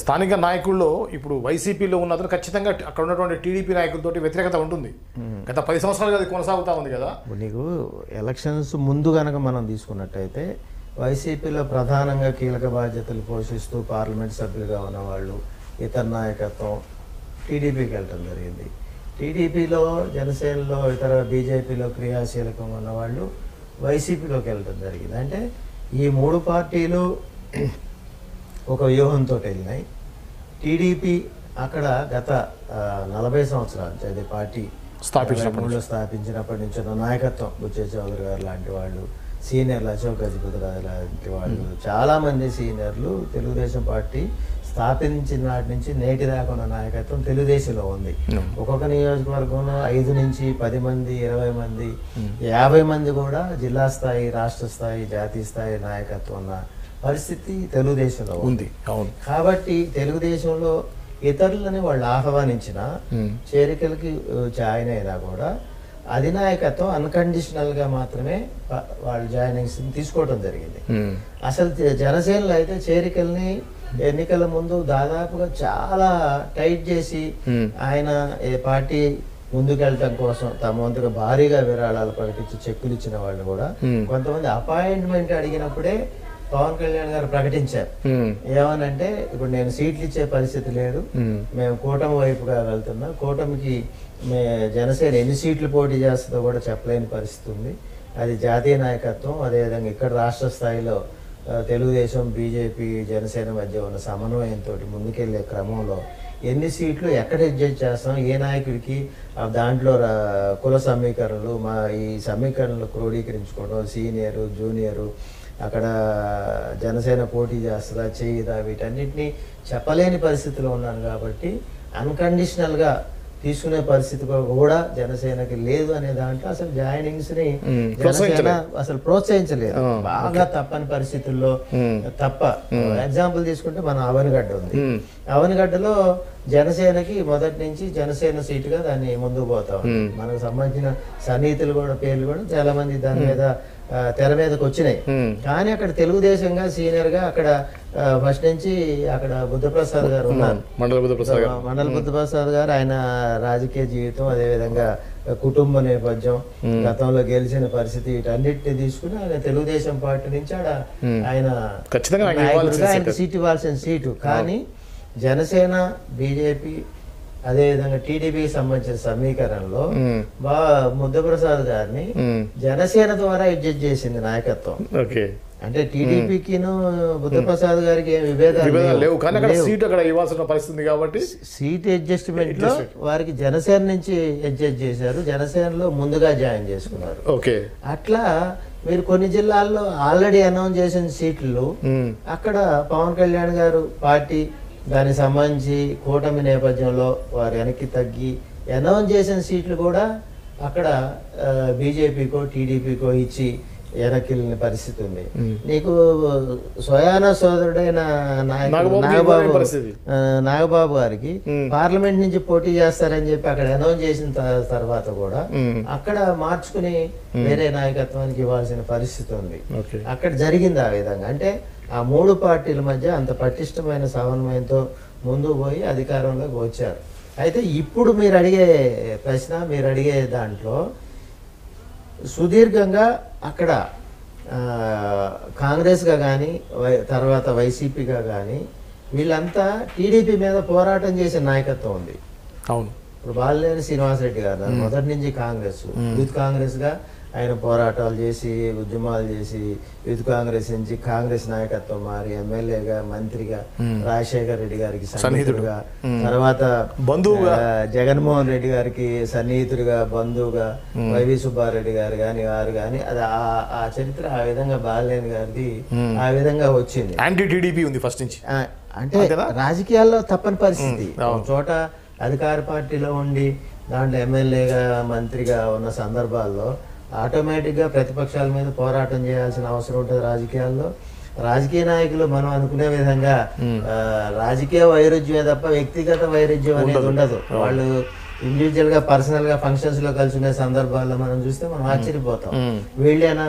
స్థానిక నాయకుల్లో ఇప్పుడు వైసీపీలో ఉన్న అతను ఖచ్చితంగా అక్కడ ఉన్నటువంటి టీడీపీ నాయకులతోటి వ్యతిరేకత ఉంటుంది. గత 10 సంవత్సరాలుగా అది కొనసాగుతూ ఉంది కదా. నీకు ఎలక్షన్స్ ముందు కనుక మనం తీసుకున్నట్టయితే వైసీపీలో ప్రధానంగా కీలక బాధ్యతలు పోషిస్తూ పార్లమెంట్ సభ్యులుగా ఉన్నవాళ్ళు, ఇతర నాయకత్వం టీడీపీకి వెళ్ళటం జరిగింది. టీడీపీలో, జనసేనలో, ఇతర బీజేపీలో క్రియాశీలకంగా ఉన్నవాళ్ళు వైసీపీలోకి వెళ్ళటం జరిగింది. అంటే ఈ 3 పార్టీలు ఒక వ్యూహంతో వెళ్ళినాయి. టీడీపీ అక్కడ గత 40 సంవత్సరాలు అది పార్టీ స్థాపించినప్పటి నుంచి నాయకత్వం బుచ్చే చౌదరి గారు లాంటి వాళ్ళు, సీనియర్లు అశోక్ గజపతిరాజు లాంటి వాళ్ళు, చాలామంది సీనియర్లు తెలుగుదేశం పార్టీ స్థాపించిన నాటి నుంచి నేటి దాకా ఉన్న నాయకత్వం తెలుగుదేశంలో ఉంది. ఒక్కొక్క నియోజకవర్గంలో 5 నుంచి 10 మంది, 20 మంది, 50 మంది కూడా జిల్లా స్థాయి, రాష్ట్ర స్థాయి, జాతీయ స్థాయి నాయకత్వం ఉన్న పరిస్థితి తెలుగుదేశంలో ఉంది. కాబట్టి తెలుగుదేశంలో ఇతరులని వాళ్ళు ఆహ్వానించిన చేరికలకి జాయిన్ అయినా కూడా అధినాయకత్వం అన్కండిషనల్ గా మాత్రమే వాళ్ళు జాయినింగ్స్ తీసుకోవడం జరిగింది. అసలు జనసేనలో అయితే చేరికల్ని ఎన్నికల ముందు దాదాపుగా చాలా టైట్ చేసి ఆయన పార్టీ ముందుకెళ్ళటం కోసం తమ వంతుగా భారీగా విరాళాలు ప్రకటించి చెక్కులు ఇచ్చిన వాళ్ళు కూడా కొంతమంది అపాయింట్మెంట్ అడిగినప్పుడే పవన్ కళ్యాణ్ గారు ప్రకటించారు. ఏమనంటే ఇప్పుడు నేను సీట్లు ఇచ్చే పరిస్థితి లేదు, మేము కూటమి వైపుగా వెళ్తున్నాం, కూటమికి జనసేన ఎన్ని సీట్లు పోటీ చేస్తుందో కూడా చెప్పలేని పరిస్థితి ఉంది. అది జాతీయ నాయకత్వం, అదేవిధంగా ఇక్కడ రాష్ట్ర స్థాయిలో తెలుగుదేశం, బీజేపీ, జనసేన మధ్య ఉన్న సమన్వయంతో ముందుకెళ్లే క్రమంలో ఎన్ని సీట్లు ఎక్కడ అడ్జస్ట్ చేస్తాం, ఏ నాయకుడికి దాంట్లో కుల సమీకరణలు, మా ఈ సమీకరణలు క్రోడీకరించుకోవడం, సీనియరు, జూనియరు, అక్కడ జనసేన పోటీ చేస్తుందా చేయదా వీటన్నిటినీ చెప్పలేని పరిస్థితిలో ఉన్నాను. కాబట్టి అన్కండిషనల్గా తీసుకునే పరిస్థితి కూడా జనసేనకి లేదు అనే దాంట్లో అసలు జాయినింగ్స్ ని జనసేన అసలు ప్రోత్సహించలేదు. బాగా తప్పని పరిస్థితుల్లో తప్ప. ఎగ్జాంపుల్ తీసుకుంటే మన అవనిగడ్డ ఉంది. అవనిగడ్డలో జనసేనకి మొదటి నుంచి జనసేన సీటుగా దాన్ని ముందుకు పోతాం. మనకు సంబంధించిన సన్నిహితులు కూడా పేర్లు కూడా చాలా మంది దాని మీద తెర మీదకి వచ్చినాయి. కానీ అక్కడ తెలుగుదేశంగా సీనియర్ గా అక్కడ ఫస్ట్ నుంచి అక్కడ బుద్ధప్రసాద్ గారు ఉన్నారు. మండల బుద్ధప్రసాద్ గారు ఆయన రాజకీయ జీవితం, అదేవిధంగా కుటుంబ నేపథ్యం, గతంలో గెలిచిన పరిస్థితి, వీటన్నిటిని తీసుకుని ఆయన తెలుగుదేశం పార్టీ నుంచి ఆయన ఆయనకు సీట్ ఇవ్వాల్సిన సీటు. కానీ జనసేన, బీజేపీ, అదేవిధంగా టీడీపీకి సంబంధించిన సమీకరణలో ముద్దప్రసాద్ గారిని జనసేన ద్వారా అడ్జస్ట్ చేసింది నాయకత్వం. అంటే టీడీపీకి బుద్ధప్రసాద్ గారికి ఏం విభేదాలు లేవు, సీట్ అడ్జస్ట్మెంట్ లో వారికి జనసేన నుంచి అడ్జస్ట్ చేశారు, జనసేనలో ముందుగా జాయిన్ చేసుకున్నారు. అట్లా మీరు కొన్ని జిల్లాల్లో ఆల్రెడీ అనౌన్స్ చేసిన సీట్లు అక్కడ పవన్ కళ్యాణ్ గారు పార్టీ దానికి సంబంధించి కూటమి నేపథ్యంలో వారు వెనక్కి తగ్గి అనౌన్స్ చేసిన సీట్లు కూడా అక్కడ బీజేపీకో టీడీపీకో ఇచ్చి వెనక్కి వెళ్ళిన పరిస్థితి ఉంది. నీకు స్వయాన సోదరుడైన నాగబాబు గారికి పార్లమెంట్ నుంచి పోటీ చేస్తారని చెప్పి అక్కడ అనౌన్స్ చేసిన తర్వాత కూడా అక్కడ మార్చుకుని వేరే నాయకత్వానికి ఇవ్వాల్సిన పరిస్థితి ఉంది. అక్కడ జరిగింది ఆ విధంగా. అంటే ఆ 3 పార్టీల మధ్య అంత పటిష్టమైన సమన్వయంతో ముందుకు పోయి అధికారంలోకి వచ్చారు. అయితే ఇప్పుడు మీరు అడిగే ప్రశ్న, మీరు అడిగే దాంట్లో సుదీర్ఘంగా అక్కడ కాంగ్రెస్గా కానీ తర్వాత వైసీపీగా కానీ వీళ్ళంతా టీడీపీ మీద పోరాటం చేసే నాయకత్వం ఉంది. అవును. ఇప్పుడు బాలినేని శ్రీనివాసరెడ్డి గారు మొదటి నుంచి కాంగ్రెస్, యూత్ కాంగ్రెస్గా ఆయన పోరాటాలు చేసి, ఉద్యమాలు చేసి, యూత్ కాంగ్రెస్ నుంచి కాంగ్రెస్ నాయకత్వం మారి ఎమ్మెల్యేగా, మంత్రిగా, రాజశేఖర రెడ్డి గారికి సన్నిహితుడుగా, తర్వాత బంధువుగా, జగన్మోహన్ రెడ్డి గారికి సన్నిహితుడిగా, బంధువుగా, వైవి సుబ్బారెడ్డి గారు కానీ వారు కానీ అది ఆ చరిత్ర ఆ విధంగా బాలినేని గారిది ఆ విధంగా వచ్చింది. యాంటీ టీడీపీ ఉంది ఫస్ట్ నుంచి. అంటే రాజకీయాల్లో తప్పని పరిస్థితి. చోట అధికార పార్టీలో ఉండి దాంట్లో ఎమ్మెల్యేగా, మంత్రిగా ఉన్న సందర్భాల్లో ఆటోమేటిక్గా ప్రతిపక్షాల మీద పోరాటం చేయాల్సిన అవసరం ఉంటుంది రాజకీయాల్లో. రాజకీయ నాయకులు మనం అనుకునే విధంగా రాజకీయ వైరుధ్యమే తప్ప వ్యక్తిగత వైరుధ్యం అనేది ఉండదు. వాళ్ళు ఇండివిజువల్ గా, పర్సనల్ గా ఫంక్షన్స్ లో కలిసి ఉండే సందర్భాల్లో మనం చూస్తే మనం ఆశ్చర్యపోతాం. వీళ్ళైనా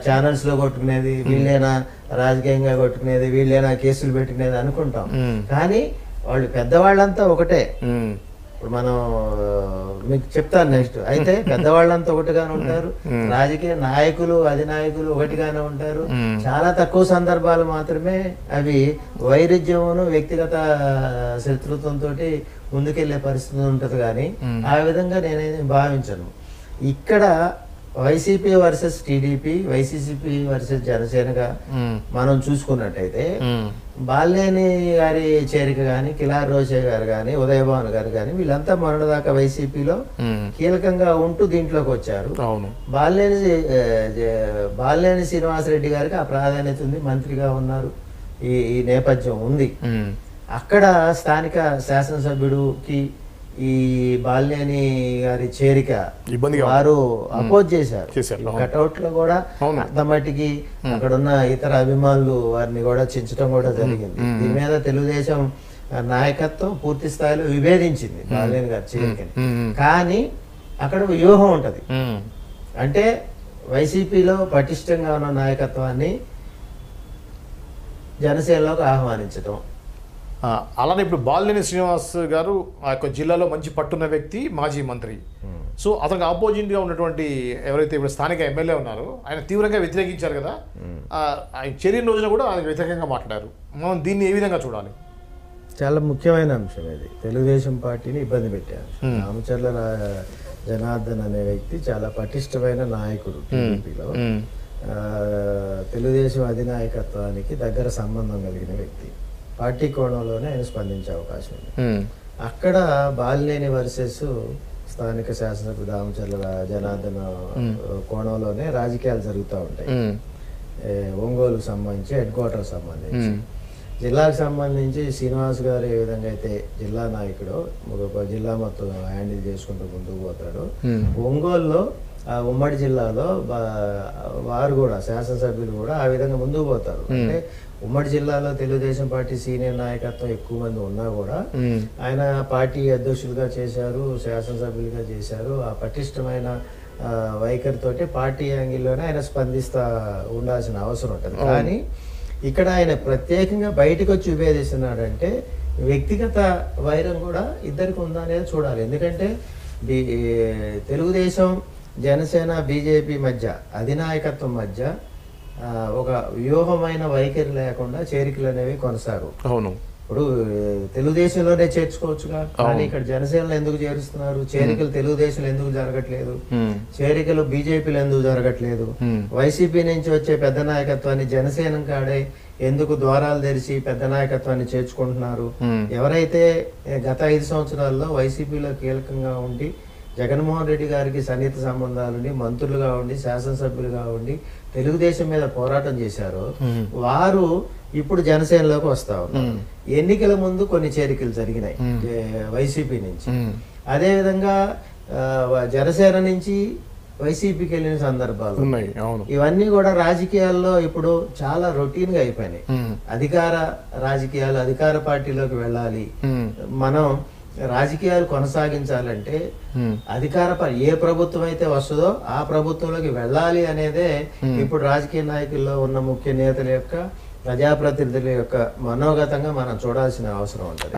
ఛానల్స్ లో కొట్టుకునేది, వీళ్ళేనా రాజకీయంగా కొట్టుకునేది, వీళ్ళేనా కేసులు పెట్టుకునేది అనుకుంటాం. కానీ వాళ్ళు పెద్దవాళ్ళంతా ఒకటే. ఇప్పుడు మనం మీకు చెప్తాను నెక్స్ట్. అయితే పెద్దవాళ్ళంతా ఒకటిగానే ఉంటారు, రాజకీయ నాయకులు అధినాయకులు ఒకటిగానే ఉంటారు. చాలా తక్కువ సందర్భాలు మాత్రమే అవి వైరుధ్యమును వ్యక్తిగత శత్రుత్వంతో ముందుకెళ్లే పరిస్థితి ఉంటుంది. కానీ ఆ విధంగా నేనేది భావించను. ఇక్కడ YCP versus TDP, YCP versus జనసేనగా మనం చూసుకున్నట్టయితే బాలినేని గారి చేరిక కానీ, కిలార్ రోషే గారు కానీ, ఉదయభాను గారు కానీ వీళ్ళంతా మొన్నటిదాకా వైసీపీలో కీలకంగా ఉంటూ దీంట్లోకి వచ్చారు. బాలినేని శ్రీనివాసరెడ్డి గారికి ఆ ప్రాధాన్యత ఉంది, మంత్రిగా ఉన్నారు, ఈ నేపథ్యం ఉంది. అక్కడ స్థానిక శాసనసభ్యుడికి ఈ బాలినేని గారి చేరిక వారు అపోజ్ చేశారు. కటౌట్ లో కూడా అంత మట్టికి అక్కడ ఉన్న ఇతర అభిమానులు వారిని కూడా చించడం కూడా జరిగింది. దీని మీద తెలుగుదేశం నాయకత్వం పూర్తి స్థాయిలో విభేదించింది బాలినేని గారి చేరికని. కానీ అక్కడ వ్యూహం ఉంటది. అంటే వైసీపీలో పటిష్టంగా ఉన్న నాయకత్వాన్ని జనసేనలోకి ఆహ్వానించడం. అలానే ఇప్పుడు బాలినేని శ్రీనివాస్ గారు ఆ యొక్క జిల్లాలో మంచి పట్టున్న వ్యక్తి, మాజీ మంత్రి. సో అతనికి ఆపోజిట్గా ఉన్నటువంటి ఎవరైతే ఇప్పుడు స్థానిక ఎమ్మెల్యే ఉన్నారో ఆయన తీవ్రంగా వ్యతిరేకించారు కదా. ఆయన చేరిన రోజున కూడా ఆయన వ్యతిరేకంగా మాట్లాడారు. మనం దీన్ని ఏ విధంగా చూడాలి? చాలా ముఖ్యమైన అంశం ఇది. తెలుగుదేశం పార్టీని ఇబ్బంది పెట్టే అంశం. రామచర్ల జనార్దన్ అనే వ్యక్తి చాలా పటిష్టమైన నాయకుడు టీడీపీలో. తెలుగుదేశం అధినాయకత్వానికి దగ్గర సంబంధం కలిగిన వ్యక్తి. పార్టీ కోణంలోనే ఆయన స్పందించే అవకాశం ఉంది. అక్కడ బాలినేని వర్సెస్ స్థానిక శాసనసభ్యుడు రామచర్ల జనార్దన్ కోణంలోనే రాజకీయాలు జరుగుతూ ఉంటాయి. ఒంగోలుకు సంబంధించి, హెడ్ క్వార్టర్ సంబంధించి, జిల్లాకు సంబంధించి శ్రీనివాస్ గారు ఏ విధంగా అయితే జిల్లా నాయకుడు జిల్లా మొత్తం హ్యాండిల్ చేసుకుంటూ ముందుకు పోతాడు, ఒంగోలులో ఉమ్మడి జిల్లాలో వారు కూడా శాసనసభ్యులు కూడా ఆ విధంగా ముందుకు పోతారు. అంటే ఉమ్మడి జిల్లాలో తెలుగుదేశం పార్టీ సీనియర్ నాయకత్వం ఎక్కువ మంది ఉన్నా కూడా ఆయన పార్టీ అధ్యక్షులుగా చేశారు, శాసనసభ్యులుగా చేశారు. ఆ పటిష్టమైన వైఖరితోటి పార్టీ యాంగిల్లోనే ఆయన స్పందిస్తా ఉండాల్సిన అవసరం ఉంటుంది. కానీ ఇక్కడ ఆయన ప్రత్యేకంగా బయటకు వచ్చి విభేదిస్తున్నాడంటే వ్యక్తిగత వైరం కూడా ఇద్దరికి ఉందా అనేది చూడాలి. ఎందుకంటే తెలుగుదేశం, జనసేన, బీజేపీ మధ్య, అధినాయకత్వం మధ్య ఒక వ్యూహమైన వైఖరి లేకుండా చేరికలు అనేవి కొనసాగు. అవును, ఇప్పుడు తెలుగుదేశంలోనే చేర్చుకోవచ్చుగా, కానీ ఇక్కడ జనసేనలో ఎందుకు చేరుస్తున్నారు? చేరికలు తెలుగుదేశంలో ఎందుకు జరగట్లేదు? చేరికలు బీజేపీలో ఎందుకు జరగట్లేదు? వైసీపీ నుంచి వచ్చే పెద్ద నాయకత్వాన్ని జనసేన కాడే ఎందుకు ద్వారాలు తెరిచి పెద్ద నాయకత్వాన్ని చేర్చుకుంటున్నారు? ఎవరైతే గత 5 సంవత్సరాల్లో వైసీపీలో కీలకంగా ఉండి జగన్మోహన్ రెడ్డి గారికి సన్నిహిత సంబంధాలుండి, మంత్రులుగా ఉండి, శాసనసభ్యులుగా ఉండి తెలుగుదేశం మీద పోరాటం చేశారో వారు ఇప్పుడు జనసేనలోకి వస్తా ఉన్నారు. ఎన్నికల ముందు కొన్ని చేరికలు జరిగినాయి వైసీపీ నుంచి. అదేవిధంగా జనసేన నుంచి వైసీపీకి వెళ్ళిన సందర్భాలు ఉన్నాయి. ఇవన్నీ కూడా రాజకీయాల్లో ఇప్పుడు చాలా రొటీన్ గా అయిపోయినాయి. అధికార రాజకీయాలు, అధికార పార్టీలోకి వెళ్ళాలి, మనం రాజకీయాలు కొనసాగించాలంటే ఏ ప్రభుత్వం అయితే వస్తుందో ఆ ప్రభుత్వంలోకి వెళ్ళాలి అనేదే ఇప్పుడు రాజకీయ నాయకుల్లో ఉన్న ముఖ్య నేతల యొక్క, ప్రజాప్రతినిధుల యొక్క మనోగతంగా మనం చూడాల్సిన అవసరం ఉంటుంది.